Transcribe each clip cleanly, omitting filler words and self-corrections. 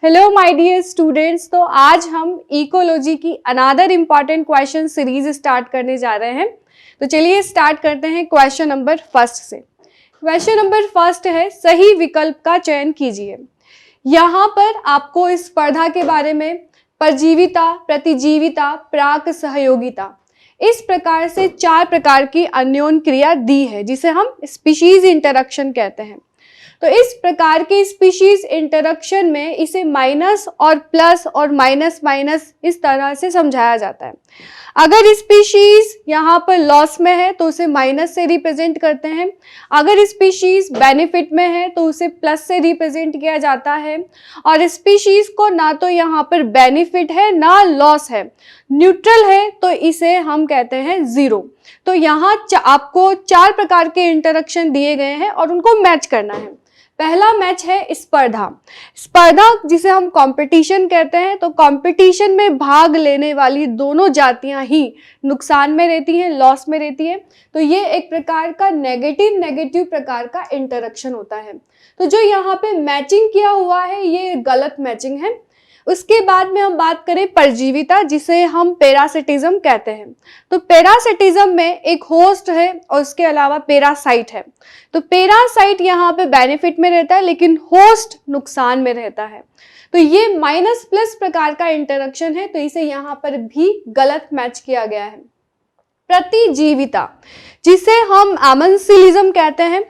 Hello my dear students. तो आज हम इकोलॉजी की another important question series start करने जा रहे हैं। तो चलिए स्टार्ट करते हैं क्वेश्चन नंबर फर्स्ट से। क्वेश्चन नंबर फर्स्ट है, सही विकल्प का चयन कीजिए। यहाँ पर आपको इस स्पर्धा के बारे में परजीविता, प्रतिजीविता, प्राक सहयोगिता, इस प्रकार से 4 प्रकार की अन्योन क्रिया दी है जिसे हम स्पीशीज इंटरेक्शन कहते हैं। तो इस प्रकार के स्पीशीज इंटरेक्शन में इसे माइनस और प्लस और माइनस माइनस इस तरह से समझाया जाता है। अगर स्पीशीज यहाँ पर लॉस में है तो उसे माइनस से रिप्रेजेंट करते हैं, अगर स्पीशीज बेनिफिट में है तो उसे प्लस से रिप्रेजेंट किया जाता है, और स्पीशीज को ना तो यहाँ पर बेनिफिट है ना लॉस है, न्यूट्रल है, तो इसे हम कहते हैं जीरो। तो यहाँ आपको 4 प्रकार के इंटरेक्शन दिए गए हैं और उनको मैच करना है। पहला मैच है स्पर्धा। स्पर्धा जिसे हम कंपटीशन कहते हैं, तो कंपटीशन में भाग लेने वाली दोनों जातियां ही नुकसान में रहती हैं, लॉस में रहती है। तो ये एक प्रकार का नेगेटिव प्रकार का इंटरेक्शन होता है। तो जो यहाँ पे मैचिंग किया हुआ है ये गलत मैचिंग है। उसके बाद में हम बात करें परजीविता, जिसे हम पैरासिटिज्म कहते हैं। तो पैरासिटिज्म में एक होस्ट है और उसके अलावा पैरासाइट है। तो पैरासाइट यहाँ पे बेनिफिट में रहता है लेकिन होस्ट नुकसान में रहता है। तो ये माइनस प्लस प्रकार का इंटरेक्शन है, तो इसे यहाँ पर भी गलत मैच किया गया है। प्रतिजीविता, जिसे हम एमेंसिलिज्म कहते हैं।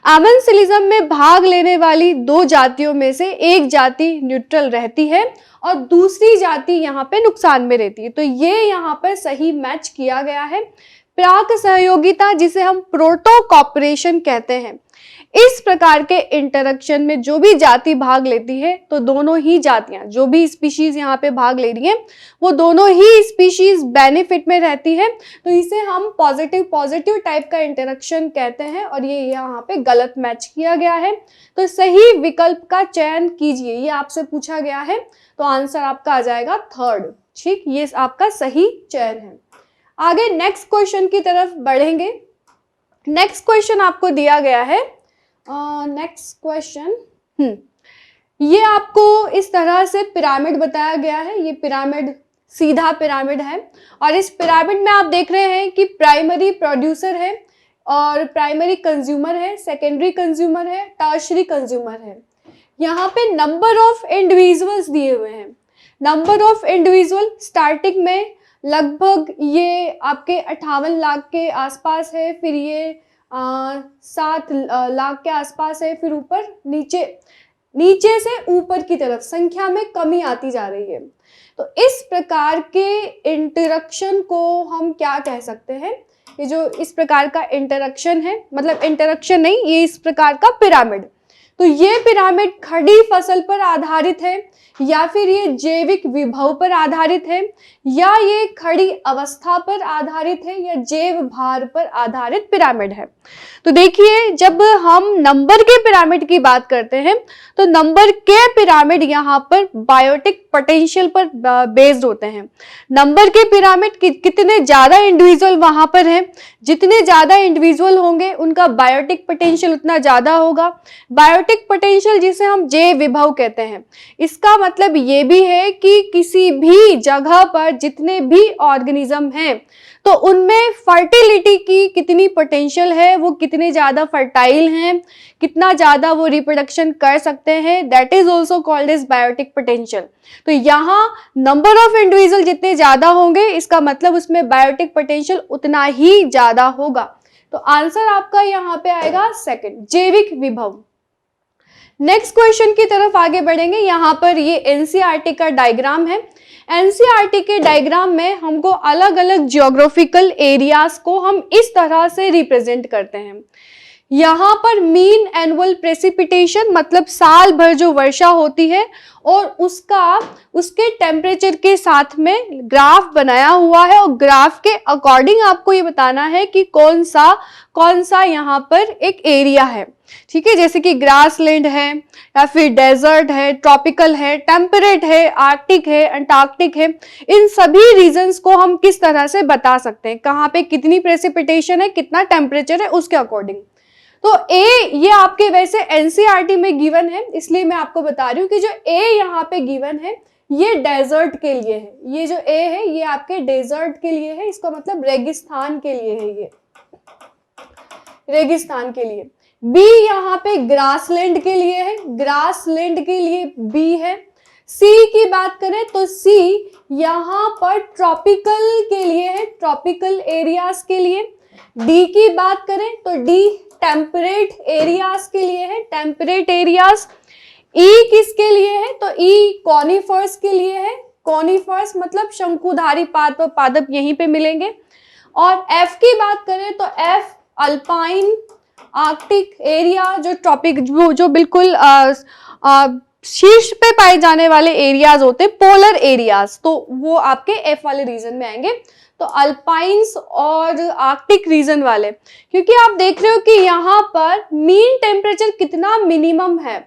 एमेंसिलिज्म में भाग लेने वाली 2 जातियों में से एक जाति न्यूट्रल रहती है और दूसरी जाति यहाँ पे नुकसान में रहती है। तो ये यहाँ पर सही मैच किया गया है। प्राक सहयोगिता, जिसे हम प्रोटो कॉपरेशन कहते हैं, इस प्रकार के इंटरेक्शन में जो भी जाति भाग लेती है, तो दोनों ही जातियां, जो भी स्पीशीज यहाँ पे भाग ले रही है, वो दोनों ही स्पीशीज बेनिफिट में रहती है। तो इसे हम पॉजिटिव टाइप का इंटरेक्शन कहते हैं और ये यहाँ पे गलत मैच किया गया है। तो सही विकल्प का चयन कीजिए, ये आपसे पूछा गया है। तो आंसर आपका आ जाएगा थर्ड। ठीक, ये आपका सही चयन है। आगे नेक्स्ट क्वेश्चन की तरफ बढ़ेंगे। नेक्स्ट क्वेश्चन आपको दिया गया है। नेक्स्ट क्वेश्चन, ये आपको इस तरह से पिरामिड बताया गया है। ये पिरामिड सीधा पिरामिड है और इस पिरामिड में आप देख रहे हैं कि प्राइमरी प्रोड्यूसर है और प्राइमरी कंज्यूमर है, सेकेंडरी कंज्यूमर है, टर्शरी कंज्यूमर है। यहाँ पे नंबर ऑफ इंडिविजुअल्स दिए हुए हैं। नंबर ऑफ इंडिविजुअल स्टार्टिंग में लगभग ये आपके 58 लाख के आसपास है, फिर ये 7 लाख के आसपास है, फिर ऊपर नीचे से ऊपर की तरफ संख्या में कमी आती जा रही है। तो इस प्रकार के इंटरेक्शन को हम क्या कह सकते हैं? ये जो इस प्रकार का इंटरेक्शन है, मतलब इंटरेक्शन नहीं, ये इस प्रकार का पिरामिड। तो ये पिरामिड खड़ी फसल पर आधारित है या फिर ये जैविक विभव पर आधारित है या ये खड़ी अवस्था पर आधारित है या जैव भार पर आधारित पिरामिड है। तो देखिए, जब हम नंबर के पिरामिड की बात करते हैं तो नंबर के पिरामिड यहाँ पर बायोटिक पोटेंशियल पर बेस्ड होते हैं। नंबर के पिरामिड कितने ज्यादा इंडिविजुअल वहां पर हैं, जितने ज्यादा इंडिविजुअल होंगे उनका बायोटिक पोटेंशियल उतना ज्यादा होगा। बायोटिक पोटेंशियल जिसे हम जैव विभव कहते हैं, इसका मतलब ये भी है कि किसी भी जगह पर जितने भी ऑर्गेनिज्म हैं तो उनमें फर्टिलिटी की कितनी पोटेंशियल है, वो कितने ज़्यादा फर्टाइल हैं, कितना ज़्यादा वो रिप्रोडक्शन कर सकते हैं, that is also called as biotic potential. तो यहाँ नंबर ऑफ इंडिविजुअल जितने ज़्यादा होंगे इसका मतलब उसमें बायोटिक पोटेंशियल उतना ही ज़्यादा होगा। तो आंसर आपका यहाँ पे आएगा सेकंड, जैविक विभव। नेक्स्ट क्वेश्चन की तरफ आगे बढ़ेंगे। यहाँ पर ये एनसीईआरटी का डायग्राम है। एनसीईआरटी के डायग्राम में हमको अलग अलग जियोग्राफिकल एरियाज को हम इस तरह से रिप्रेजेंट करते हैं। यहाँ पर मीन एनुअल प्रेसिपिटेशन मतलब साल भर जो वर्षा होती है और उसके टेम्परेचर के साथ में ग्राफ बनाया हुआ है और ग्राफ के अकॉर्डिंग आपको ये बताना है कि कौन सा यहाँ पर एक एरिया है। ठीक है, जैसे कि ग्रासलैंड है या फिर डेजर्ट है, ट्रॉपिकल है, टेम्परेट है, आर्कटिक है, अंटार्कटिक है। इन सभी रीजन्स को हम किस तरह से बता सकते हैं, कहाँ पे कितनी प्रेसिपिटेशन है, कितना टेम्परेचर है, उसके अकॉर्डिंग। तो ए ये आपके वैसे एनसीईआरटी में गिवन है, इसलिए मैं आपको बता रही हूँ कि जो ए यहाँ पे गिवन है ये डेजर्ट के लिए है, ये जो ए है ये आपके डेजर्ट के लिए है, इसका मतलब रेगिस्तान के लिए है, ये रेगिस्तान के लिए। बी यहाँ पे ग्रासलैंड के लिए है, ग्रासलैंड के लिए बी है। सी की बात करें तो सी यहाँ पर ट्रॉपिकल के लिए है, ट्रॉपिकल एरियाज के लिए। डी की बात करें तो डी टेम्परेट एरियाज के लिए है, टेम्परेट एरियाज। ई किसके लिए है तो ई कॉनिफर्स के लिए है, कॉनिफर्स मतलब शंकुधारी पादप, पादप यहीं पे मिलेंगे। और एफ की बात करें तो एफ अल्पाइन आर्कटिक एरिया, जो ट्रॉपिक जो बिल्कुल शीर्ष पे पाए जाने वाले एरियाज होते हैं, पोलर एरियाज, तो वो आपके एफ वाले रीजन में आएंगे। तो अल्पाइंस और आर्कटिक रीजन वाले, क्योंकि आप देख रहे हो कि यहाँ पर मीन टेम्परेचर कितना मिनिमम है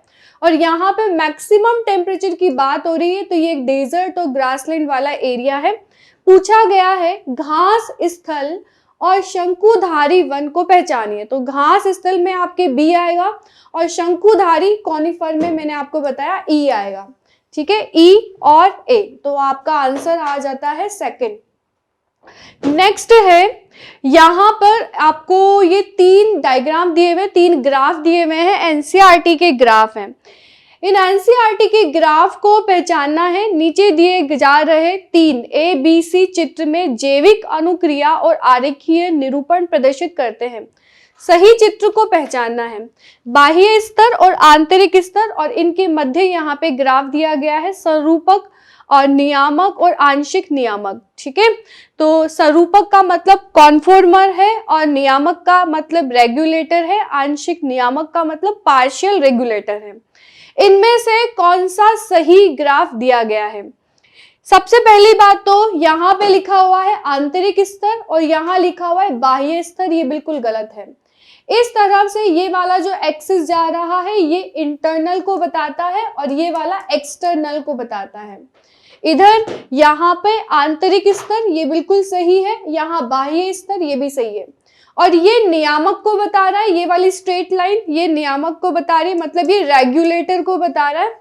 और यहाँ पे मैक्सिमम टेम्परेचर की बात हो रही है, तो ये एक डेजर्ट और ग्रासलैंड वाला एरिया है। पूछा गया है घास स्थल और शंकुधारी वन को पहचानिए, तो घास स्थल में आपके बी आएगा और शंकुधारी कॉनिफर में मैंने आपको बताया ई आएगा। ठीक है, ई और ए, तो आपका आंसर आ जाता है सेकंड। नेक्स्ट है, यहां पर आपको ये 3 डायग्राम दिए हुए, 3 ग्राफ दिए हुए हैं, एनसीईआरटी के ग्राफ हैं। इन एनसीईआरटी के ग्राफ को पहचानना है। नीचे दिए जा रहे 3 ABC चित्र में जैविक अनुक्रिया और आरेखीय निरूपण प्रदर्शित करते हैं। सही चित्र को पहचानना है। बाह्य स्तर और आंतरिक स्तर, और इनके मध्य यहाँ पे ग्राफ दिया गया है स्वरूपक और नियामक और आंशिक नियामक। ठीक है, तो स्वरूपक का मतलब कॉन्फॉर्मर है और नियामक का मतलब रेगुलेटर है, आंशिक नियामक का मतलब पार्शियल रेगुलेटर है। इनमें से कौन सा सही ग्राफ दिया गया है? सबसे पहली बात तो यहाँ पे लिखा हुआ है आंतरिक स्तर और यहाँ लिखा हुआ है बाह्य स्तर, ये बिल्कुल गलत है। इस तरह से ये वाला जो एक्सिस जा रहा है ये इंटरनल को बताता है और ये वाला एक्सटर्नल को बताता है। इधर यहाँ पे आंतरिक स्तर ये बिल्कुल सही है, यहाँ बाह्य स्तर ये भी सही है, और ये नियामक को बता रहा है, ये वाली स्ट्रेट लाइन ये नियामक को बता रही है, मतलब ये रेगुलेटर को बता रहा है।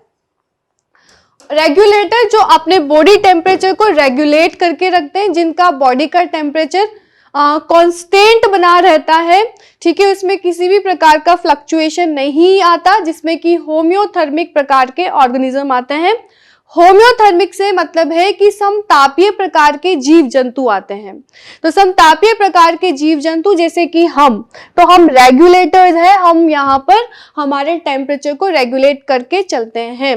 रेगुलेटर जो अपने बॉडी टेम्परेचर को रेगुलेट करके रखते हैं, जिनका बॉडी का टेम्परेचर कांस्टेंट बना रहता है, ठीक है, उसमें किसी भी प्रकार का फ्लक्चुएशन नहीं आता, जिसमें कि होम्योथर्मिक प्रकार के ऑर्गेनिज्म आते हैं। होम्योथर्मिक से मतलब है कि समतापीय प्रकार के जीव जंतु आते हैं। तो समतापीय प्रकार के जीव जंतु जैसे कि हम रेगुलेटर्स हैं, हम यहाँ पर हमारे टेम्परेचर को रेगुलेट करके चलते हैं।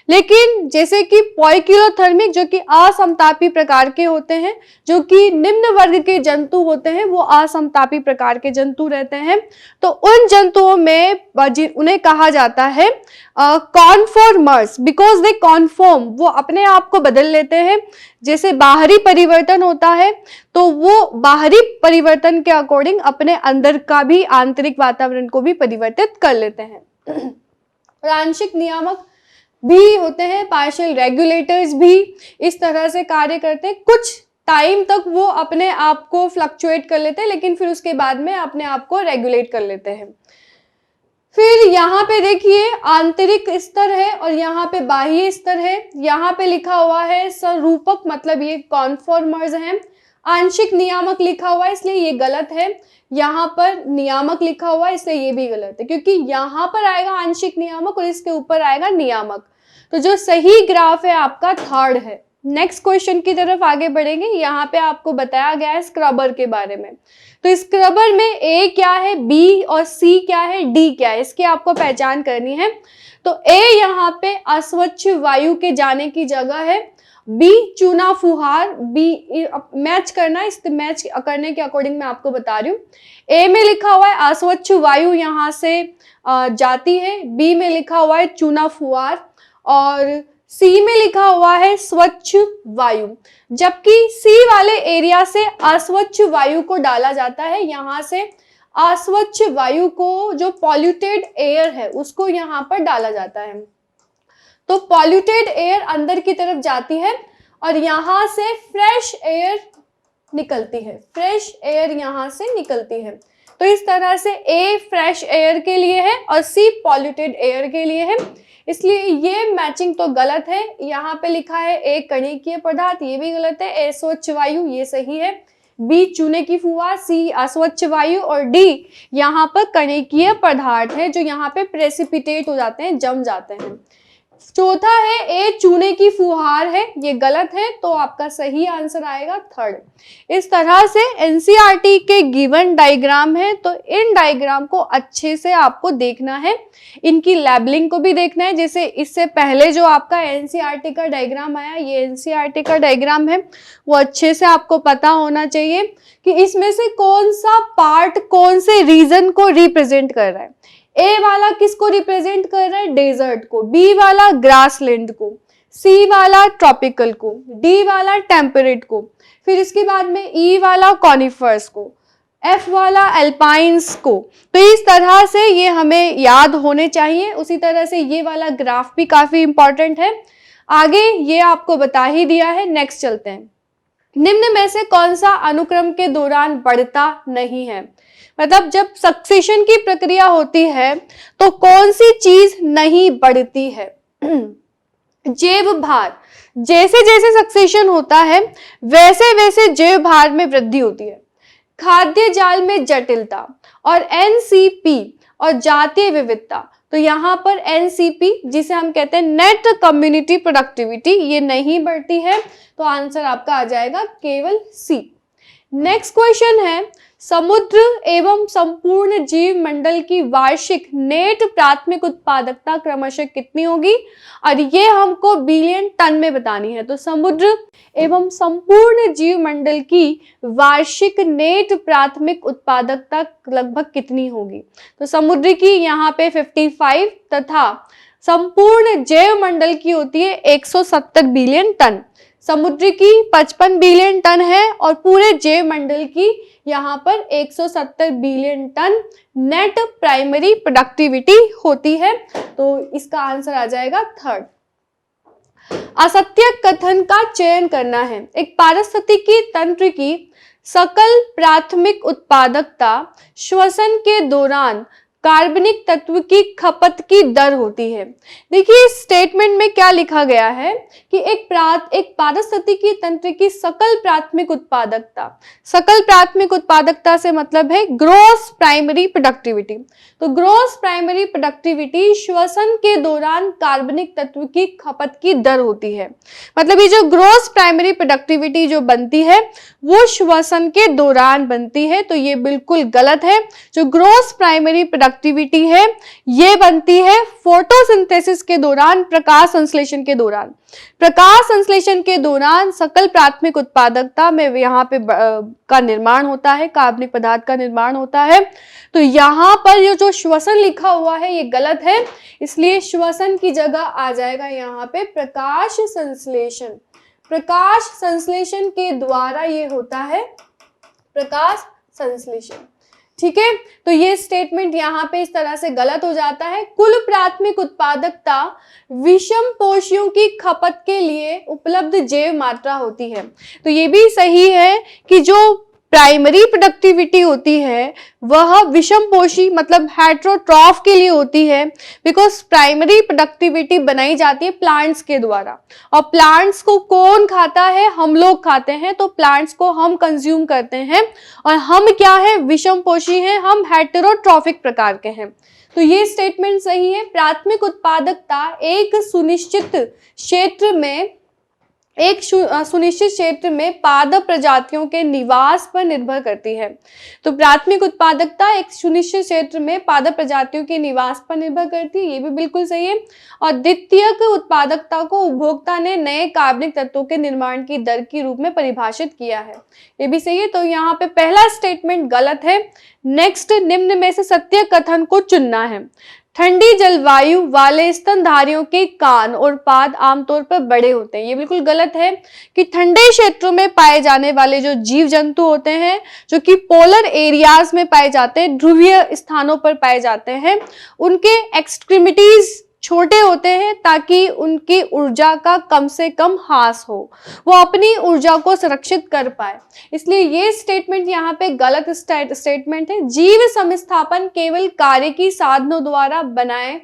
लेकिन जैसे कि पॉइकिलोथर्मिक जो कि असमतापी प्रकार के होते हैं, जो कि निम्न वर्ग के जंतु होते हैं, वो असमतापी प्रकार के जंतु रहते हैं। तो उन जंतुओं में उन्हें कहा जाता है कॉन्फॉर्मर्स, बिकॉज दे कॉन्फॉर्म, वो अपने आप को बदल लेते हैं। जैसे बाहरी परिवर्तन होता है तो वो बाहरी परिवर्तन के अकॉर्डिंग अपने अंदर का भी आंतरिक वातावरण को भी परिवर्तित कर लेते हैं। और आंशिक नियामक भी होते हैं, पार्शियल रेगुलेटर्स भी इस तरह से कार्य करते हैं। कुछ टाइम तक वो अपने आप को फ्लक्चुएट कर लेते हैं, लेकिन फिर उसके बाद में अपने आप को रेगुलेट कर लेते हैं। फिर यहाँ पे देखिए आंतरिक स्तर है और यहाँ पे बाह्य स्तर है। यहाँ पे लिखा हुआ है स्वरूपक, मतलब ये कॉन्फॉर्मर्स हैं। आंशिक नियामक लिखा हुआ है इसलिए ये गलत है। यहाँ पर नियामक लिखा हुआ है इसलिए ये भी गलत है, क्योंकि यहाँ पर आएगा आंशिक नियामक और इसके ऊपर आएगा नियामक। तो जो सही ग्राफ है आपका थर्ड है। नेक्स्ट क्वेश्चन की तरफ आगे बढ़ेंगे। यहाँ पे आपको बताया गया है स्क्रबर के बारे में। तो स्क्रबर में ए क्या है, बी और सी क्या है, डी क्या है, इसकी आपको पहचान करनी है। तो ए यहाँ पे अस्वच्छ वायु के जाने की जगह है, बी चूना फुहार, बी मैच करना, इस मैच करने के अकॉर्डिंग मैं आपको बता रही हूँ। ए में लिखा हुआ है अस्वच्छ वायु यहाँ से जाती है, बी में लिखा हुआ है चूना फुहार और सी में लिखा हुआ है स्वच्छ वायु। जबकि सी वाले एरिया से अस्वच्छ वायु को डाला जाता है, यहाँ से अस्वच्छ वायु को, जो पॉल्यूटेड एयर है उसको यहाँ पर डाला जाता है। तो पॉल्यूटेड एयर अंदर की तरफ जाती है और यहाँ से फ्रेश एयर निकलती है, फ्रेश एयर यहाँ से निकलती है। तो इस तरह से ए फ्रेश एयर के लिए है और सी पॉल्यूटेड एयर के लिए है, इसलिए ये मैचिंग तो गलत है। यहाँ पे लिखा है ए कणिकीय पदार्थ, ये भी गलत है। ए स्वच्छ वायु, ये सही है। बी चूने की फुहार, सी अस्वच्छ वायु और डी यहाँ पर कणिकीय पदार्थ है जो यहाँ पे प्रेसिपिटेट हो जाते हैं, जम जाते हैं। चौथा है ए चूने की फुहार है, ये गलत है, तो आपका सही आंसर आएगा थर्ड। इस तरह से एनसीईआरटी के गिवन डायग्राम है, तो इन डायग्राम को अच्छे से आपको देखना है, इनकी लेबलिंग को भी देखना है। जैसे इससे पहले जो आपका एनसीईआरटी का डायग्राम आया, ये एनसीईआरटी का डायग्राम है, वो अच्छे से आपको पता होना चाहिए कि इसमें से कौन सा पार्ट कौन से रीजन को रिप्रेजेंट कर रहा है। ए वाला किसको रिप्रेजेंट कर रहा है? डेजर्ट को। बी वाला ग्रासलैंड को। सी वाला ट्रॉपिकल को। डी वाला टेम्परेट को। फिर इसके बाद में ई वाला कॉनिफर्स को। एफ वाला एल्पाइंस को। तो इस तरह से ये हमें याद होने चाहिए। उसी तरह से ये वाला ग्राफ भी काफी इंपॉर्टेंट है। आगे ये आपको बता ही दिया है, नेक्स्ट चलते हैं। निम्न में से कौन सा अनुक्रम के दौरान बढ़ता नहीं है? मतलब जब सक्सेशन की प्रक्रिया होती है तो कौन सी चीज नहीं बढ़ती है? जैव भार, जैसे जैसे सक्सेशन होता है वैसे वैसे जैव भार में वृद्धि होती है। खाद्य जाल में जटिलता और एनसीपी और जातीय विविधता, तो यहाँ पर एनसीपी जिसे हम कहते हैं नेट कम्युनिटी प्रोडक्टिविटी, ये नहीं बढ़ती है, तो आंसर आपका आ जाएगा केवल सी। नेक्स्ट क्वेश्चन है, समुद्र एवं संपूर्ण जीव मंडल की वार्षिक नेट प्राथमिक उत्पादकता क्रमशः कितनी होगी? और ये हमको बिलियन टन में बतानी है। तो समुद्र एवं संपूर्ण जीव मंडल की वार्षिक नेट प्राथमिक उत्पादकता लगभग कितनी होगी? तो समुद्र की यहाँ पे 55 तथा संपूर्ण जैव मंडल की होती है 170 बिलियन टन। समुद्र की 55 बिलियन टन है और पूरे जैव मंडल की यहाँ पर 170 billion ton net primary productivity होती है, तो इसका आंसर आ जाएगा थर्ड। असत्य कथन का चयन करना है। एक पारिस्थितिकी तंत्र की सकल प्राथमिक उत्पादकता श्वसन के दौरान कार्बनिक तत्व की खपत की दर होती है। देखिए इस स्टेटमेंट में क्या लिखा गया है कि एक पारिस्थितिकी तंत्र की सकल प्राथमिक उत्पादकता, सकल प्राथमिक उत्पादकता से मतलब है ग्रॉस प्राइमरी प्रोडक्टिविटी। तो ग्रॉस प्राइमरी प्रोडक्टिविटी श्वसन के दौरान कार्बनिक तत्व की खपत की दर होती है। मतलब ये जो ग्रॉस प्राइमरी प्रोडक्टिविटी जो बनती है वो श्वसन के दौरान बनती है, तो ये बिल्कुल गलत है। जो ग्रॉस प्राइमरी प्रोडक्टिविटी है ये बनती है फोटोसिंथेसिस के दौरान, प्रकाश संश्लेषण के दौरान। प्रकाश संश्लेषण के दौरान सकल प्राथमिक उत्पादकता में यहाँ पे का निर्माण होता है, कार्बनिक पदार्थ का निर्माण होता है। तो यहाँ पर ये जो श्वसन लिखा हुआ है ये गलत है, इसलिए श्वसन की जगह आ जाएगा यहाँ पे प्रकाश संश्लेषण। प्रकाश संश्लेषण के द्वारा ये होता है प्रकाश संश्लेषण। ठीक है, तो ये स्टेटमेंट यहाँ पे इस तरह से गलत हो जाता है। कुल प्राथमिक उत्पादकता विषम पोषियों की खपत के लिए उपलब्ध जैव मात्रा होती है। तो ये भी सही है कि जो प्राइमरी प्रोडक्टिविटी होती है वह विषम पोषी मतलब हेटेरोट्रॉफ के लिए होती है, बिकॉज प्राइमरी प्रोडक्टिविटी बनाई जाती है प्लांट्स के द्वारा, और प्लांट्स को कौन खाता है? हम लोग खाते हैं। तो प्लांट्स को हम कंज्यूम करते हैं और हम क्या है? विषम पोषी हैं, हम हेटेरोट्रॉफिक प्रकार के हैं। तो ये स्टेटमेंट सही है। प्राथमिक उत्पादकता एक सुनिश्चित क्षेत्र में पादप प्रजातियों के निवास पर निर्भर करती है। तो प्राथमिक उत्पादकता एक सुनिश्चित क्षेत्र में पादप प्रजातियों के निवास पर निर्भर करती है, ये भी बिल्कुल सही है। और द्वितीयक उत्पादकता को उपभोक्ता ने नए कार्बनिक तत्वों के निर्माण की दर के रूप में परिभाषित किया है, ये भी सही है। तो यहाँ पे पहला स्टेटमेंट गलत है। नेक्स्ट, निम्न में से सत्य कथन को चुनना है। ठंडी जलवायु वाले स्तनधारियों के कान और पाद आमतौर पर बड़े होते हैं, ये बिल्कुल गलत है कि ठंडे क्षेत्रों में पाए जाने वाले जो जीव जंतु होते हैं जो कि पोलर एरियाज में पाए जाते हैं, ध्रुवीय स्थानों पर पाए जाते हैं, उनके एक्सट्रीमिटीज छोटे होते हैं ताकि उनकी ऊर्जा का कम से कम ह्रास हो, वो अपनी ऊर्जा को सुरक्षित कर पाए। इसलिए ये स्टेटमेंट यहाँ पे गलत स्टेटमेंट है। जीव समस्थापन केवल कार्य की साधनों द्वारा बनाए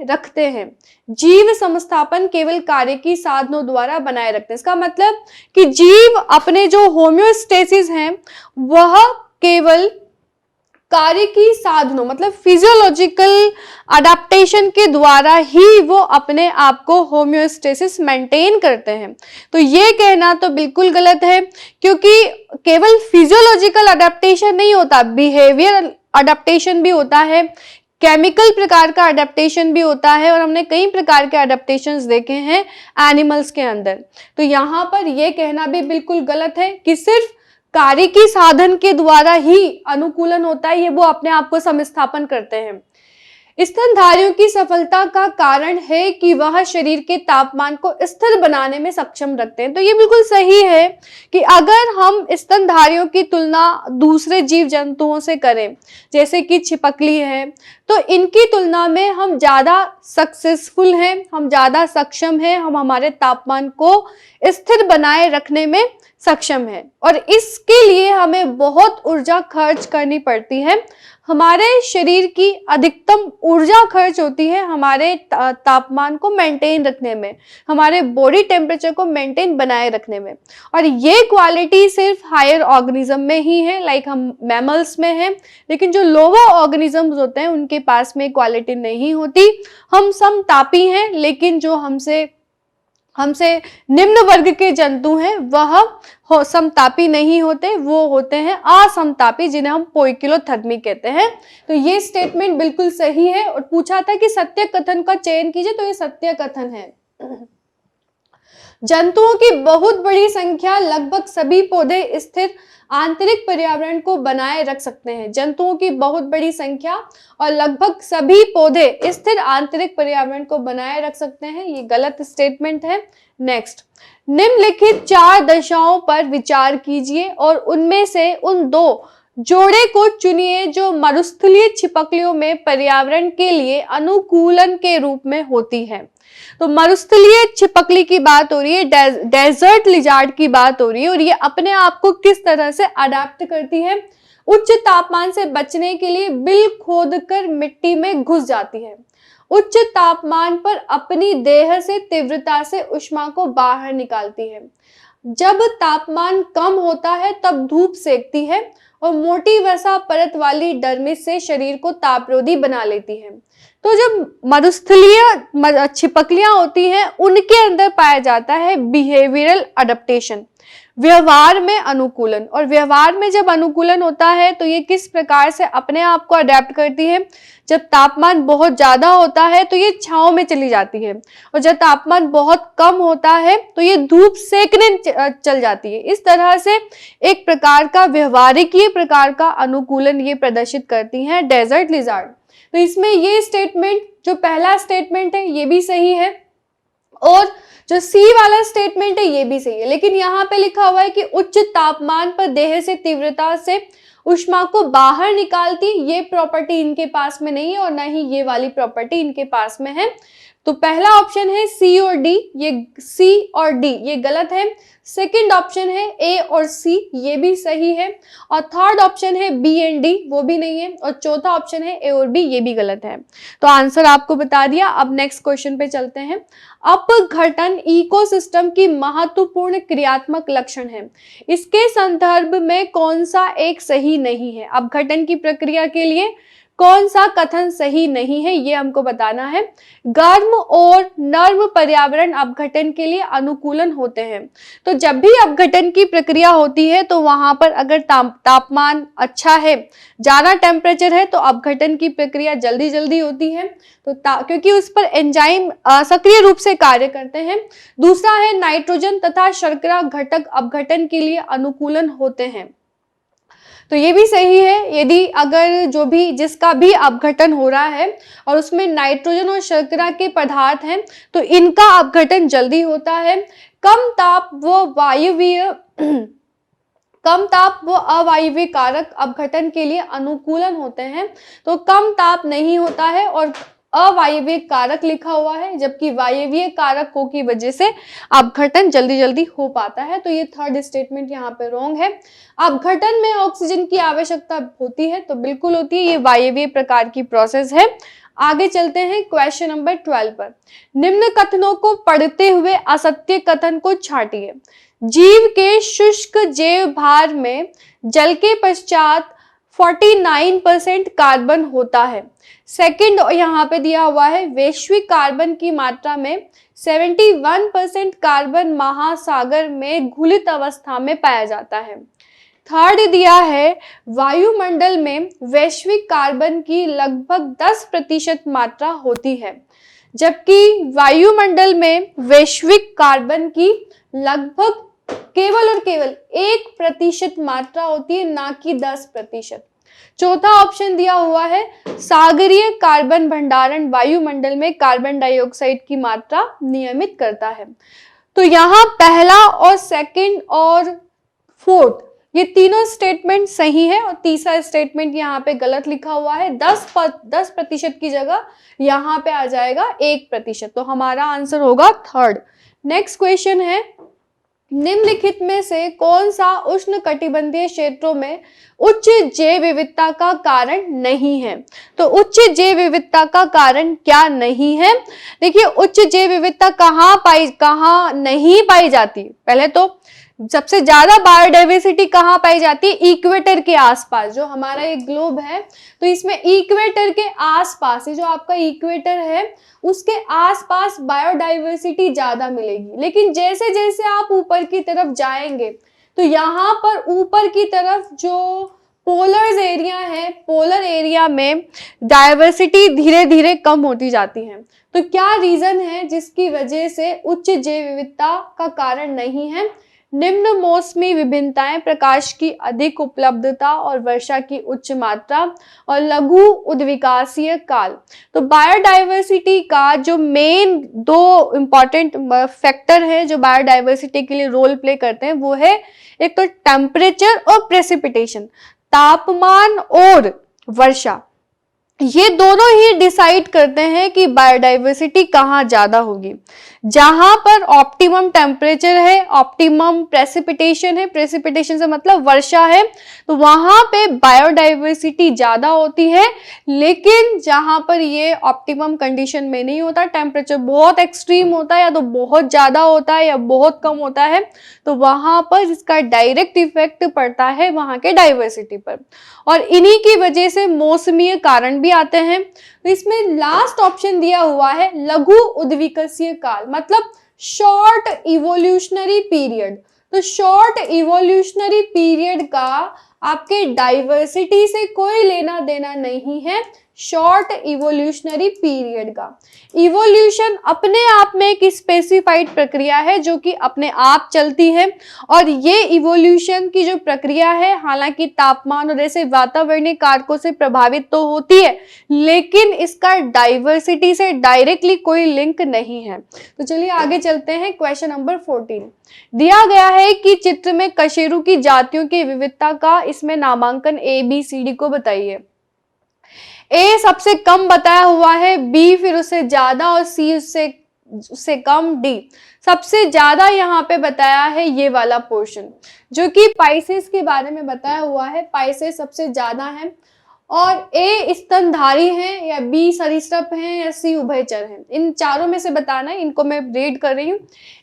रखते हैं। जीव समस्थापन केवल कार्य की साधनों द्वारा बनाए रखते हैं। इसका मतलब कि जीव अपने जो होम्योस्टेसिस हैं वह केवल कार्य की साधनों मतलब फिजियोलॉजिकल अडेप्टेशन के द्वारा ही वो अपने आप को होम्योस्टेसिस मेंटेन करते हैं। तो ये कहना तो बिल्कुल गलत है, क्योंकि केवल फिजियोलॉजिकल अडेप्टेशन नहीं होता, बिहेवियर अडेप्टेशन भी होता है, केमिकल प्रकार का अडेप्टेशन भी होता है, और हमने कई प्रकार के अडेप्टेशंस देखे हैं एनिमल्स के अंदर। तो यहाँ पर यह कहना भी बिल्कुल गलत है कि सिर्फ कार्य की साधन के द्वारा ही अनुकूलन होता है, ये वो अपने आप को समस्थापन करते हैं। स्तनधारियों की सफलता का कारण है कि वह शरीर के तापमान को स्थिर बनाने में सक्षम रखते हैं। तो ये बिल्कुल सही है कि अगर हम स्तनधारियों की तुलना दूसरे जीव जंतुओं से करें, जैसे कि छिपकली है, तो इनकी तुलना में हम ज़्यादा सक्सेसफुल हैं, हम ज़्यादा सक्षम हैं, हम हमारे तापमान को स्थिर बनाए रखने में सक्षम है, और इसके लिए हमें बहुत ऊर्जा खर्च करनी पड़ती है। हमारे शरीर की अधिकतम ऊर्जा खर्च होती है हमारे तापमान को मेंटेन रखने में, हमारे बॉडी टेम्परेचर को मेंटेन बनाए रखने में। और ये क्वालिटी सिर्फ हायर ऑर्गेनिज्म में ही है, लाइक हम मैमल्स में है, लेकिन जो लोअर ऑर्गेनिजम्स होते हैं उनके पास में क्वालिटी नहीं होती। हम समतापी हैं, लेकिन जो हमसे निम्न वर्ग के जंतु हैं वह समतापी नहीं होते, वो होते हैं असमतापी, जिन्हें हम पोइकिलोथर्मी कहते हैं। तो ये स्टेटमेंट बिल्कुल सही है। और पूछा था कि सत्य कथन का चयन कीजिए, तो ये सत्य कथन है। जंतुओं की बहुत बड़ी संख्या, लगभग सभी पौधे स्थिर आंतरिक पर्यावरण को बनाए रख सकते हैं। जंतुओं की बहुत बड़ी संख्या और लगभग सभी पौधे स्थिर आंतरिक पर्यावरण को बनाए रख सकते हैं, ये गलत स्टेटमेंट है। नेक्स्ट, निम्नलिखित 4 दशाओं पर विचार कीजिए और उनमें से उन 2 जोड़े को चुनिए जो मरुस्थलीय छिपकलियों में पर्यावरण के लिए अनुकूलन के रूप में होती है। तो मरुस्थलीय छिपकली की बात हो रही है, डेजर्ट लिजार्ड की बात हो रही है, और ये अपने आप को किस तरह से अडेप्ट करती है। उच्च तापमान से बचने के लिए बिल खोदकर मिट्टी में घुस जाती है। उच्च तापमान पर अपनी देह से तीव्रता से ऊष्मा को बाहर निकालती है। जब तापमान कम होता है तब धूप सेकती है और मोटी वसा परत वाली डर्मिस से शरीर को तापरोधी बना लेती है। तो जब मरुस्थलीय छिपकलियां होती हैं उनके अंदर पाया जाता है बिहेवियरल अडेप्टेशन, व्यवहार में अनुकूलन। और व्यवहार में जब अनुकूलन होता है तो ये किस प्रकार से अपने आप को अडेप्ट करती है। जब तापमान बहुत ज्यादा होता है तो ये छांव में चली जाती है, और जब तापमान बहुत कम होता है तो ये धूप सेकने चल जाती है। इस तरह से एक प्रकार का व्यवहारिकीय प्रकार का अनुकूलन ये प्रदर्शित करती हैं डेजर्ट लिजार्ड। तो इसमें ये स्टेटमेंट, जो पहला स्टेटमेंट है ये भी सही है, और जो सी वाला स्टेटमेंट है ये भी सही है। लेकिन यहाँ पे लिखा हुआ है कि उच्च तापमान पर देह से तीव्रता से ऊष्मा को बाहर निकालती, ये प्रॉपर्टी इनके पास में नहीं है, और ना ही ये वाली प्रॉपर्टी इनके पास में है। तो पहला ऑप्शन है सी और डी, ये सी और डी ये गलत है। सेकंड ऑप्शन है ए और सी, ये भी सही है। और थर्ड ऑप्शन है बी एंड डी, वो भी नहीं है। और चौथा ऑप्शन है ए और बी, ये भी गलत है। तो आंसर आपको बता दिया। अब नेक्स्ट क्वेश्चन पे चलते हैं। अपघटन इकोसिस्टम की महत्वपूर्ण क्रियात्मक लक्षण है, इसके संदर्भ में कौन सा एक सही नहीं है। अपघटन की प्रक्रिया के लिए कौन सा कथन सही नहीं है, ये हमको बताना है। गर्म और नर्म पर्यावरण अपघटन के लिए अनुकूलन होते हैं। तो जब भी अपघटन की प्रक्रिया होती है तो वहां पर अगर तापमान अच्छा है, ज्यादा टेम्परेचर है, तो अपघटन की प्रक्रिया जल्दी होती है, तो क्योंकि उस पर एंजाइम सक्रिय रूप से कार्य करते हैं। दूसरा है नाइट्रोजन तथा शर्करा घटक अपघटन के लिए अनुकूलन होते हैं। तो ये भी सही है। यदि अगर जिसका भी अपघटन हो रहा है और उसमें नाइट्रोजन और शर्करा के पदार्थ हैं, तो इनका अपघटन जल्दी होता है। कम ताप व अवायवीय कारक अपघटन के लिए अनुकूलन होते हैं। तो कम ताप नहीं होता है और अवायवीय कारक लिखा हुआ है, जबकि वायवीय कारकों की वजह से अपघटन जल्दी जल्दी हो पाता है। तो ये थर्ड स्टेटमेंट यहाँ पे रॉन्ग है। अपघटन में ऑक्सीजन की आवश्यकता होती है, तो बिल्कुल होती है, ये वायवीय प्रकार की प्रोसेस है। आगे चलते हैं क्वेश्चन नंबर 12 पर। निम्न कथनों को पढ़ते हुए असत्य कथन को छांटिए। जीव के शुष्क जैव भार में जल के पश्चात 49% कार्बन होता है। सेकंड यहाँ पे दिया हुआ है, वैश्विक कार्बन की मात्रा में 71% कार्बन महासागर में घुलित अवस्था में पाया जाता है। थर्ड दिया है, वायुमंडल में वैश्विक कार्बन की लगभग 10% मात्रा होती है, जबकि वायुमंडल में वैश्विक कार्बन की लगभग केवल और केवल 1% मात्रा होती है, ना कि 10%। चौथा ऑप्शन दिया हुआ है, सागरीय कार्बन भंडारण वायुमंडल में कार्बन डाइऑक्साइड की मात्रा नियमित करता है। तो यहाँ पहला और सेकंड और फोर्थ ये तीनों स्टेटमेंट सही है, और तीसरा स्टेटमेंट यहाँ पे गलत लिखा हुआ है। 10% की जगह यहाँ पे आ जाएगा 1%, तो हमारा आंसर होगा थर्ड। नेक्स्ट क्वेश्चन है, निम्नलिखित में से कौन सा उष्ण कटिबंधीय क्षेत्रों में उच्च जैव विविधता का कारण नहीं है? तो उच्च जैव विविधता का कारण क्या नहीं है? देखिए, उच्च जैव विविधता कहाँ नहीं पाई जाती? पहले तो सबसे ज्यादा बायोडाइवर्सिटी कहाँ पाई जाती है? इक्वेटर के आसपास, जो हमारा ये ग्लोब है, तो इसमें इक्वेटर के आसपास, ये जो आपका इक्वेटर है उसके आसपास बायोडाइवर्सिटी ज्यादा मिलेगी। लेकिन जैसे जैसे आप ऊपर की तरफ जाएंगे तो यहाँ पर ऊपर की तरफ जो पोलर एरिया है, पोलर एरिया में डाइवर्सिटी धीरे धीरे कम होती जाती है। तो क्या रीजन है जिसकी वजह से उच्च जैव विविधता का कारण नहीं है? निम्न मौसमी विभिन्नताएं, प्रकाश की अधिक उपलब्धता और वर्षा की उच्च मात्रा, और लघु उद्विकासीय काल। तो बायोडाइवर्सिटी का जो मेन दो इंपॉर्टेंट फैक्टर है जो बायोडाइवर्सिटी के लिए रोल प्ले करते हैं, वो है एक तो टेम्परेचर और प्रेसिपिटेशन, तापमान और वर्षा। ये दोनों ही डिसाइड करते हैं कि बायोडाइवर्सिटी कहाँ ज्यादा होगी। जहां पर ऑप्टिमम टेम्परेचर है, ऑप्टिमम प्रेसिपिटेशन है, प्रेसिपिटेशन से मतलब वर्षा है, तो वहां पे बायोडाइवर्सिटी ज्यादा होती है। लेकिन जहां पर ये ऑप्टिमम कंडीशन में नहीं होता, टेम्परेचर बहुत एक्सट्रीम होता है, या तो बहुत ज्यादा होता है या बहुत कम होता है, तो वहां पर इसका डायरेक्ट इफेक्ट पड़ता है वहां के डाइवर्सिटी पर, और इन्हीं की वजह से मौसमीय कारण भी आते हैं। तो इसमें लास्ट ऑप्शन दिया हुआ है लघु उद्विकासीय काल, मतलब शॉर्ट इवोल्यूशनरी पीरियड। तो शॉर्ट इवोल्यूशनरी पीरियड का आपके डाइवर्सिटी से कोई लेना देना नहीं है। शॉर्ट इवोल्यूशनरी पीरियड का इवोल्यूशन अपने आप में एक स्पेसिफाइड प्रक्रिया है जो कि अपने आप चलती है, और ये इवोल्यूशन की जो प्रक्रिया है हालांकि तापमान और ऐसे वातावरणीय कारकों से प्रभावित तो होती है, लेकिन इसका डाइवर्सिटी से डायरेक्टली कोई लिंक नहीं है। तो चलिए आगे चलते हैं। क्वेश्चन नंबर 14 दिया गया है कि चित्र में कशेरु की जातियों की विविधता का इसमें नामांकन ABCD को बताइए। ए सबसे कम बताया हुआ है, बी फिर उससे ज्यादा, और सी उससे कम, डी सबसे ज्यादा यहाँ पे बताया है ये वाला पोर्शन, जो कि पाइसेस के बारे में बताया हुआ है। पाइसेस सबसे ज्यादा है, और ए स्तनधारी हैं, या बी सरीसृप हैं, या सी उभयचर हैं। इन चारों में से बताना है, इनको मैं रेड कर रही हूँ।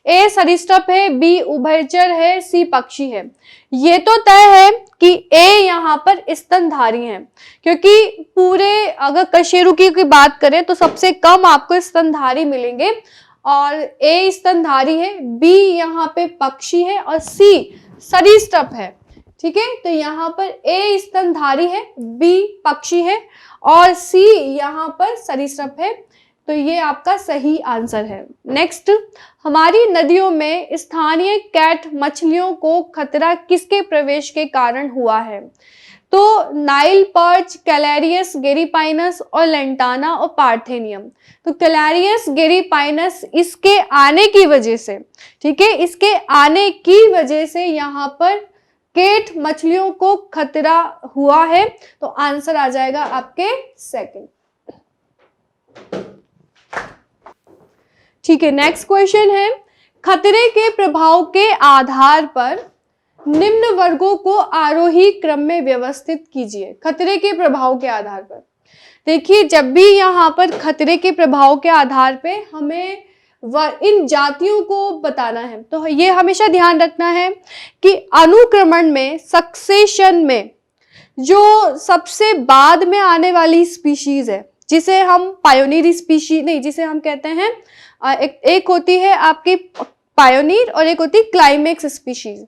ए सरीसृप है, बी उभयचर है, सी पक्षी है। ये तो तय है कि ए यहाँ पर स्तनधारी हैं, क्योंकि पूरे अगर कशेरु की बात करें तो सबसे कम आपको स्तनधारी मिलेंगे, और ए स्तनधारी है, बी यहाँ पे पक्षी है, और सी सरीसृप है। ठीक है, तो यहाँ पर ए स्तनधारी है, बी पक्षी है, और सी यहाँ पर सरीसृप है। तो ये आपका सही आंसर है। नेक्स्ट, हमारी नदियों में स्थानीय कैट मछलियों को खतरा किसके प्रवेश के कारण हुआ है? तो नाइल पर्च, कैलेरियस गेरीपाइनस, और लेंटाना और पार्थेनियम। तो कैलेरियस गेरीपाइनस इसके आने की वजह से, ठीक है, इसके आने की वजह से यहाँ पर केट मछलियों को खतरा हुआ है। तो आंसर आ जाएगा आपके सेकंड। ठीक है, नेक्स्ट क्वेश्चन है, खतरे के प्रभाव के आधार पर निम्न वर्गों को आरोही क्रम में व्यवस्थित कीजिए। खतरे के प्रभाव के आधार पर, देखिए जब भी यहाँ पर खतरे के प्रभाव के आधार पे हमें इन जातियों को बताना है तो ये हमेशा ध्यान रखना है कि अनुक्रमण में, सक्सेशन में जो सबसे बाद में आने वाली स्पीशीज है, जिसे हम पायोनियर स्पीशीज नहीं, जिसे हम कहते हैं एक होती है आपकी पायोनियर और एक होती है क्लाइमेक्स स्पीशीज।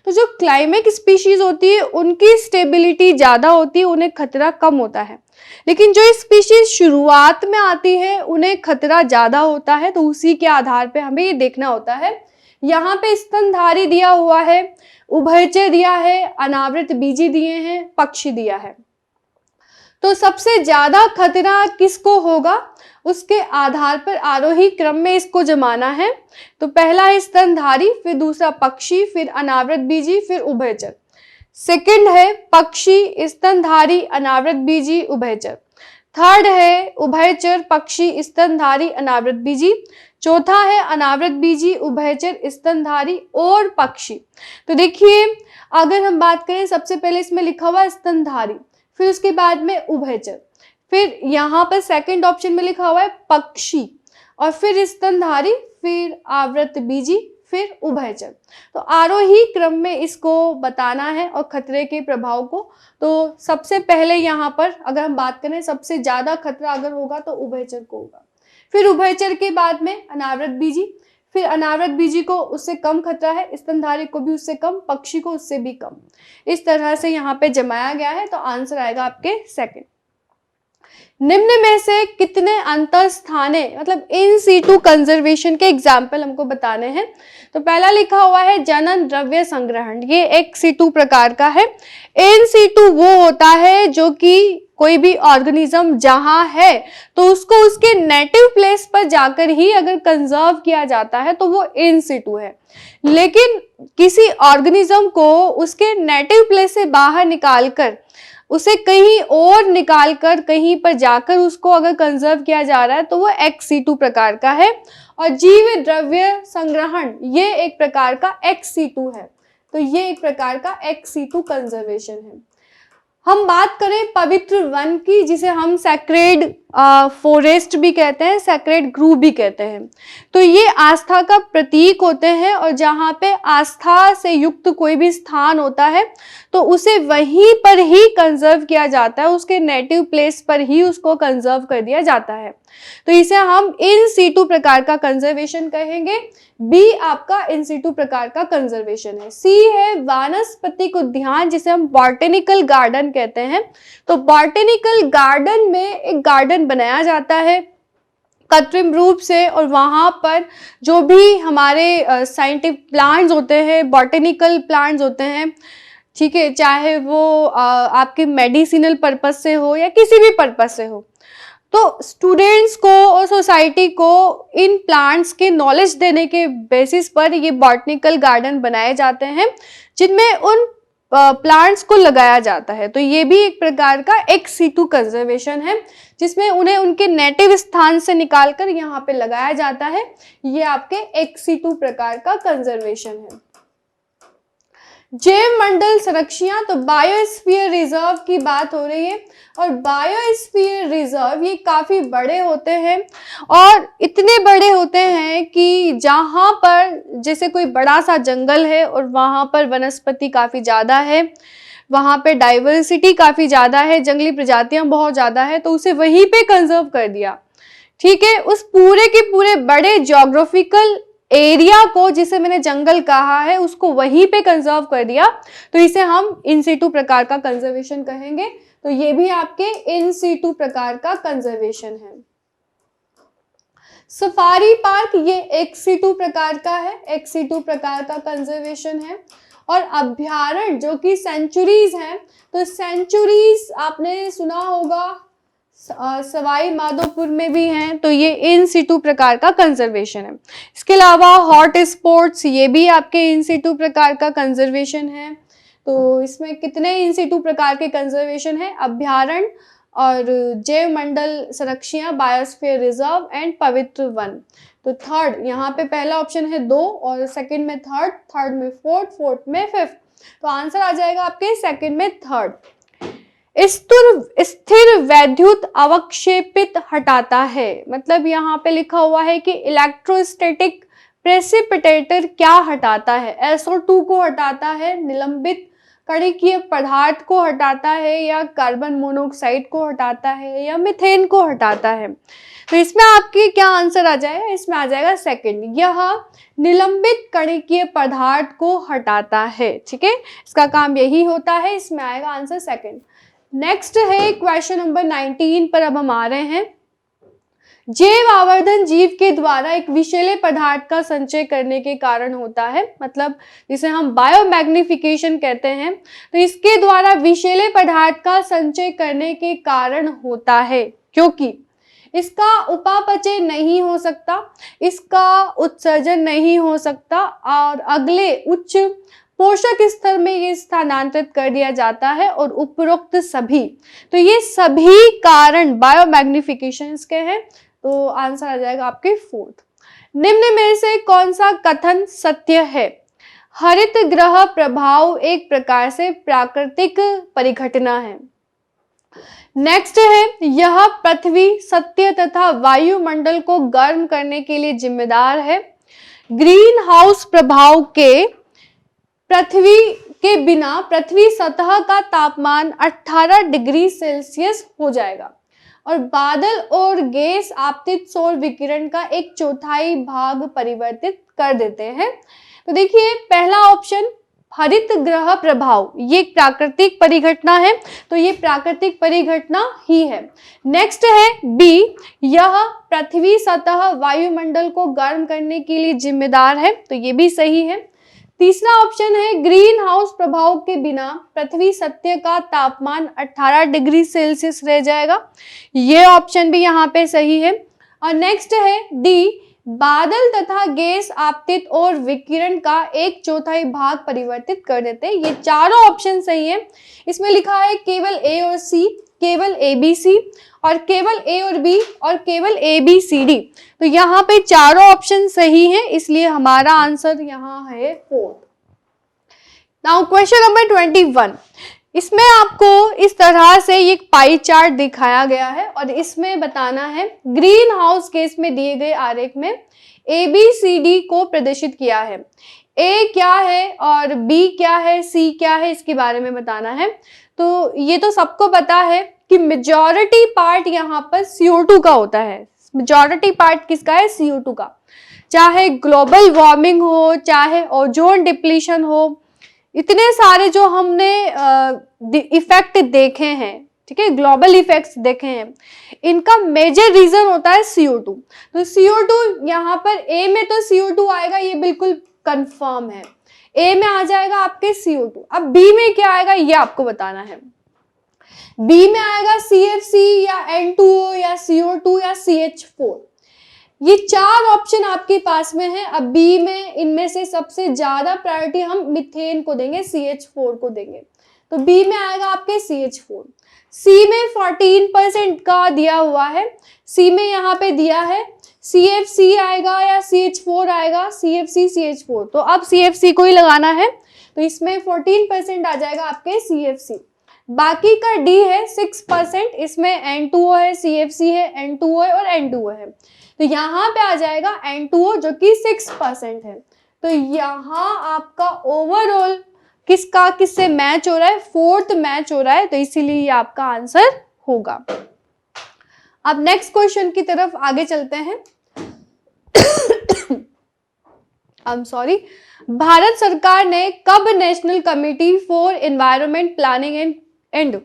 तो जो क्लाइमेक्स स्पीशीज होती है उनकी स्टेबिलिटी ज्यादा होती है, उन्हें खतरा कम होता है, लेकिन जो स्पीशीज शुरुआत में आती है उन्हें खतरा ज्यादा होता है। तो उसी के आधार पे हमें ये देखना होता है। यहाँ पे स्तनधारी दिया हुआ है, उभयचर दिया है, अनावृत बीजी दिए हैं, पक्षी दिया है। तो सबसे ज्यादा खतरा किसको होगा उसके आधार पर आरोही क्रम में इसको जमाना है। तो पहला है स्तनधारी, फिर दूसरा पक्षी, फिर अनावृत बीजी, फिर उभयचर। सेकंड है पक्षी, स्तनधारी, अनावृत बीजी, उभयचर। थर्ड है उभयचर, पक्षी, स्तनधारी, अनावृत बीजी। चौथा है अनावृत बीजी, उभयचर, स्तनधारी और पक्षी। तो देखिए अगर हम बात करें, सबसे पहले इसमें लिखा हुआ स्तनधारी, फिर उसके बाद में उभयचर, फिर यहाँ पर सेकंड ऑप्शन में लिखा हुआ है पक्षी, और फिर स्तनधारी, फिर आवृत बीजी, फिर उभयचर। तो आरोही क्रम में इसको बताना है और खतरे के प्रभाव को। तो सबसे पहले यहाँ पर अगर हम बात करें सबसे ज्यादा खतरा अगर होगा तो उभयचर को होगा, फिर उभयचर के बाद में अनावृत बीजी, फिर अनावृत बीजी को उससे कम खतरा है, स्तनधारी को भी उससे कम, पक्षी को उससे भी कम। इस तरह से यहाँ पे जमाया गया है। तो आंसर आएगा आपके सेकंड। निम्न में से कितने अंतःस्थाने मतलब इन सीटू कंजर्वेशन के एग्जाम्पल हमको बताने हैं। तो पहला लिखा हुआ है जनन द्रव्य संग्रहण, ये एक सीटू प्रकार का है। इन सीटू वो होता है जो कि कोई भी ऑर्गेनिज्म जहां है तो उसको उसके नेटिव प्लेस पर जाकर ही अगर कंजर्व किया जाता है तो वो इन सीटू है। लेकिन किसी ऑर्गेनिज्म को उसके नेटिव प्लेस से बाहर निकालकर उसे कहीं और निकालकर कहीं पर जाकर उसको अगर कंजर्व किया जा रहा है तो वो एक्स सीटू प्रकार का है। और जीव द्रव्य संग्रहण ये एक प्रकार का एक्स सीटू है। तो ये एक प्रकार का एक्स सीटू कंजर्वेशन है। हम बात करें पवित्र वन की, जिसे हम सैक्रेड फॉरेस्ट भी कहते हैं, सैक्रेड ग्रूव भी कहते हैं। तो ये आस्था का प्रतीक होते हैं और जहाँ पे आस्था से युक्त कोई भी स्थान होता है तो उसे वहीं पर ही कंजर्व किया जाता है, उसके नेटिव प्लेस पर ही उसको कंजर्व कर दिया जाता है। तो इसे हम इन सीटू प्रकार का कंजर्वेशन कहेंगे। बी आपका इन सीटू प्रकार का कंजर्वेशन है। सी है वानस्पतिक उद्यान, जिसे हम बॉटनिकल गार्डन कहते हैं। तो बॉटनिकल गार्डन में एक गार्डन बनाया जाता है कृत्रिम रूप से, और वहां पर जो भी हमारे साइंटिफिक प्लांट्स होते हैं, बॉटनिकल प्लांट्स होते हैं, ठीक है, चाहे वो आपके मेडिसिनल पर्पस से हो या किसी भी पर्पस से हो, तो स्टूडेंट्स को और सोसाइटी को इन प्लांट्स के नॉलेज देने के बेसिस पर ये बॉटनिकल गार्डन बनाए जाते हैं जिनमें उन प्लांट्स को लगाया जाता है। तो ये भी एक प्रकार का एक्स सीटू कंजर्वेशन है, जिसमें उन्हें उनके नेटिव स्थान से निकालकर यहाँ पे लगाया जाता है। ये आपके एक्स सीटू प्रकार का कंजर्वेशन है। जैव मंडल संरक्षण, तो बायोस्फीयर रिजर्व की बात हो रही है, और बायोस्फीयर रिजर्व ये काफी बड़े होते हैं और इतने बड़े होते हैं कि जहां पर जैसे कोई बड़ा सा जंगल है और वहां पर वनस्पति काफी ज्यादा है, वहां पे डाइवर्सिटी काफी ज्यादा है, जंगली प्रजातियां बहुत ज्यादा है, तो उसे वहीं पे कंजर्व कर दिया। ठीक है, उस पूरे के पूरे बड़े ज्योग्राफिकल एरिया को, जिसे मैंने जंगल कहा है, उसको वहीं पे कंजर्व कर दिया, तो इसे हम इन सीटू प्रकार का कंजर्वेशन कहेंगे। तो ये भी आपके इन सीटू प्रकार का कंजर्वेशन है। सफारी पार्क ये एक्स सीटू प्रकार का है, एक्स सीटू प्रकार का कंजर्वेशन है। और अभ्यारण्य जो कि सेंचुरीज हैं, तो सेंचुरीज आपने सुना होगा सवाई माधोपुर में भी हैं, तो ये इन सीटू प्रकार का कंजर्वेशन है। इसके अलावा हॉट स्पॉट्स ये भी आपके इन सीटू प्रकार का कंजर्वेशन है। तो इसमें कितने इन सीटू प्रकार के कंजर्वेशन है? अभ्यारण्य, और जैव मंडल संरक्षण, बायोस्फीयर रिजर्व एंड पवित्र वन। तो थर्ड, यहाँ पे पहला ऑप्शन है 2 और सेकंड में थर्ड, थर्ड में फोर्थ, फोर्थ में फिफ्थ। तो आंसर आ जाएगा आपके सेकंड में थर्ड। स्थिर वैद्युत अवक्षेपित हटाता है, मतलब यहाँ पे लिखा हुआ है कि इलेक्ट्रोस्टैटिक प्रेसिपिटेटर क्या हटाता है? SO2 को हटाता है, निलंबित कणिकीय पदार्थ को हटाता है, या कार्बन मोनोऑक्साइड को हटाता है, या मीथेन को हटाता है? तो इसमें आपके क्या आंसर आ जाएगा? इसमें आ जाएगा सेकंड, यह निलंबित कणिकीय पदार्थ को हटाता है। ठीक है, इसका काम यही होता है, इसमें आएगा आंसर सेकंड। नेक्स्ट है क्वेश्चन नंबर 19 पर अब हम आ रहे हैं। जैव आवर्धन जीव के द्वारा एक विषैले पदार्थ का संचय करने के कारण होता है, मतलब जिसे हम बायोमैग्निफिकेशन कहते हैं। तो इसके द्वारा विषैले पदार्थ का संचय करने के कारण होता है, क्योंकि इसका उपापचय नहीं हो सकता, इसका उत्सर्जन नहीं हो सकता, और अगले उच्च पोषक स्तर में ये स्थानांतरित कर दिया जाता है, और उपरोक्त सभी, तो ये सभी कारण बायोमैग्निफिकेशन के हैं। तो आंसर आ जाएगा आपके फोर्थ। निम्न में से कौन सा कथन सत्य है? हरित गृह प्रभाव एक प्रकार से प्राकृतिक परिघटना है। नेक्स्ट है, यह पृथ्वी, सत्य तथा वायुमंडल को गर्म करने के लिए जिम्मेदार है। ग्रीन हाउस प्रभाव के पृथ्वी के बिना पृथ्वी सतह का तापमान 18 डिग्री सेल्सियस हो जाएगा, और बादल और गैस आपतित सौर विकिरण का 1/4 भाग परिवर्तित कर देते हैं। तो देखिए, पहला ऑप्शन हरित गृह प्रभाव, ये एक प्राकृतिक परिघटना है, तो ये प्राकृतिक परिघटना ही है। नेक्स्ट है बी, यह पृथ्वी सतह वायुमंडल को गर्म करने के लिए जिम्मेदार है, तो ये भी सही है। तीसरा ऑप्शन है, ग्रीन हाउस प्रभाव के बिना पृथ्वी सतह का तापमान 18 डिग्री सेल्सियस रह जाएगा, ये ऑप्शन भी यहाँ पे सही है। और नेक्स्ट है डी, बादल तथा गैस आपतित और विकिरण का 1/4 भाग परिवर्तित कर देते हैं, ये चारों ऑप्शन सही है। इसमें लिखा है केवल ए और सी, केवल ए बी सी, और केवल ए और बी, और केवल ए बी सी डी। तो यहाँ पे चारों ऑप्शन सही हैं, इसलिए हमारा आंसर यहाँ है फोर्थ। नाउ क्वेश्चन नंबर 21, इसमें आपको इस तरह से एक पाई चार्ट दिखाया गया है, और इसमें बताना है ग्रीन हाउस गैस में दिए गए आरेख में ए बी सी डी को प्रदर्शित किया है। ए क्या है और बी क्या है, सी क्या है, इसके बारे में बताना है। तो ये तो सबको पता है कि मेजॉरिटी पार्ट यहाँ पर CO2 का होता है। मेजॉरिटी पार्ट किसका है? CO2 का। चाहे ग्लोबल वार्मिंग हो, चाहे ओजोन डिप्लीशन हो, इतने सारे जो हमने इफेक्ट देखे हैं, ठीक है, ग्लोबल इफेक्ट्स देखे हैं, इनका मेजर रीजन होता है CO2। तो CO2 यहाँ पर ए में तो CO2 आएगा, ये बिल्कुल कंफर्म है, ए में आ जाएगा आपके CO2। अब बी में क्या आएगा ये आपको बताना है। बी में आएगा CFC या N2O या CO2 या CH4। ये चार ऑप्शन आपके पास में है। अब बी में इनमें से सबसे ज्यादा प्रायोरिटी हम मीथेन को देंगे, CH4 को देंगे, तो बी में आएगा आपके CH4। सी में 14% का दिया हुआ है, सी में यहाँ पे दिया है CFC आएगा या CH4 आएगा, CFC CH4, तो अब CFC को ही लगाना है, तो इसमें 14% आ जाएगा आपके CFC। बाकी का डी है 6%, इसमें N2O है, CFC है, N2O है और N2O है, तो यहाँ पे आ जाएगा N2O जो कि 6% है। तो यहाँ आपका ओवरऑल किसका किससे मैच हो रहा है? फोर्थ मैच हो रहा है, तो इसीलिए ये आपका आंसर होगा। अब नेक्स्ट क्वेश्चन की तरफ आगे चलते हैं। भारत सरकार ने कब national committee for environment planning and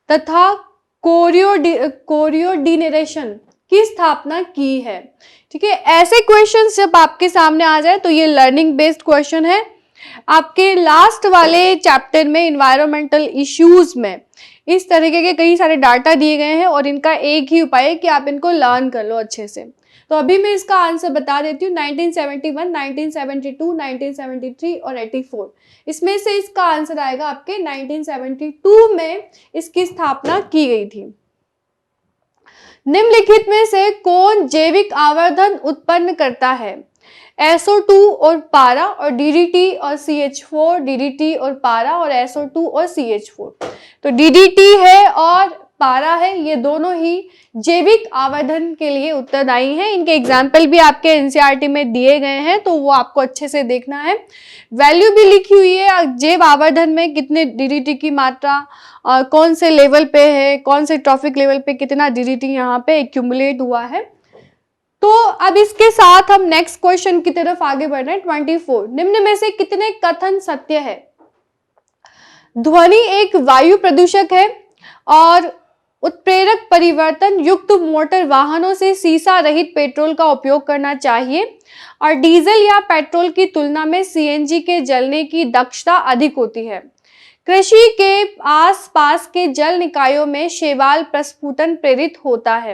तथा कोऑर्डिनेशन की स्थापना की है? ठीक है, ऐसे क्वेश्चंस जब आपके सामने आ जाए तो ये लर्निंग बेस्ड क्वेश्चन है। आपके लास्ट वाले चैप्टर में एनवायरमेंटल इश्यूज में इस तरीके के कई सारे डाटा दिए गए हैं, और इनका एक ही उपाय है कि आप इनको लर्न कर लो अच्छे से। तो अभी मैं इसका आंसर बता देती हूँ। 1971, 1972, 1973 और 84, इसमें से इसका आंसर आएगा आपके 1972 में इसकी स्थापना की गई थी। निम्नलिखित में से कौन जैविक आवर्धन उत्पन्न करता है? SO2 और पारा, और DDT और CH4, DDT और पारा, और SO2 और CH4। तो DDT है और पारा है, ये दोनों ही जैविक आवर्धन के लिए उत्तरदायी हैं। इनके एग्जाम्पल भी आपके एनसीईआरटी में दिए गए हैं, तो वो आपको अच्छे से देखना है। वैल्यू भी लिखी हुई है, जैव आवर्धन में कितने DDT की मात्रा कौन से लेवल पे है, कौन से ट्रॉफिक लेवल पे कितना DDT यहाँ पे एक्यूमुलेट हुआ है। तो अब इसके साथ हम नेक्स्ट क्वेश्चन की तरफ आगे बढ़ रहे हैं। 24, निम्न में से कितने कथन सत्य है? ध्वनि एक वायु प्रदूषक है और उत्प्रेरक परिवर्तन युक्त मोटर वाहनों से सीसा रहित पेट्रोल का उपयोग करना चाहिए, और डीजल या पेट्रोल की तुलना में सीएनजी के जलने की दक्षता अधिक होती है। कृषि के आसपास के जल निकायों में शैवाल प्रस्फुटन प्रेरित होता है।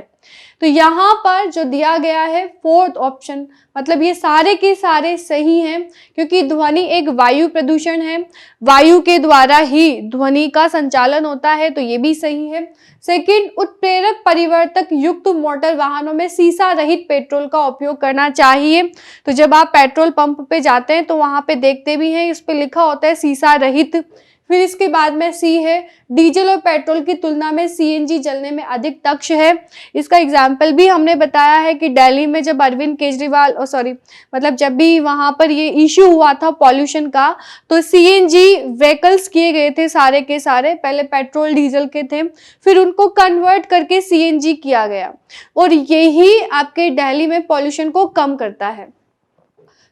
तो यहाँ पर जो दिया गया है फोर्थ ऑप्शन, मतलब ये सारे के सारे सही हैं, क्योंकि ध्वनि एक वायु प्रदूषण है, वायु के द्वारा ही ध्वनि का संचालन होता है, तो ये भी सही है। सेकंड, उत्प्रेरक परिवर्तक युक्त मोटर वाहनों में सीसा रहित पेट्रोल का उपयोग करना चाहिए। तो जब आप पेट्रोल पंप पे जाते हैं तो वहां पे देखते भी हैं, इस पे लिखा होता है सीसा रहित। फिर इसके बाद में सी है, डीजल और पेट्रोल की तुलना में सीएनजी जलने में अधिक दक्ष है। इसका एग्जाम्पल भी हमने बताया है कि दिल्ली में जब अरविंद केजरीवाल मतलब जब भी वहां पर ये इश्यू हुआ था पॉल्यूशन का, तो सीएनजी व्हीकल्स किए गए थे सारे के सारे। पहले पेट्रोल डीजल के थे, फिर उनको कन्वर्ट करके सीएनजी किया गया, और यही आपके दिल्ली में पॉल्यूशन को कम करता है।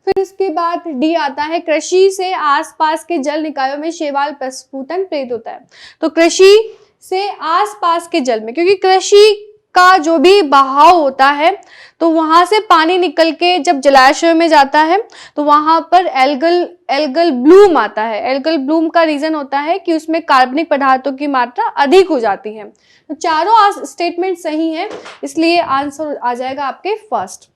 फिर इसके बाद डी आता है, कृषि से आसपास के जल निकायों में शैवाल प्रस्फुटन प्रेरित होता है। तो कृषि से आसपास के जल में, क्योंकि कृषि का जो भी बहाव होता है तो वहां से पानी निकल के जब जलाशय में जाता है तो वहां पर एल्गल ब्लूम आता है। एल्गल ब्लूम का रीजन होता है कि उसमें कार्बनिक पदार्थों की मात्रा अधिक हो जाती है। तो चारों स्टेटमेंट सही है, इसलिए आंसर आ जाएगा आपके फर्स्ट।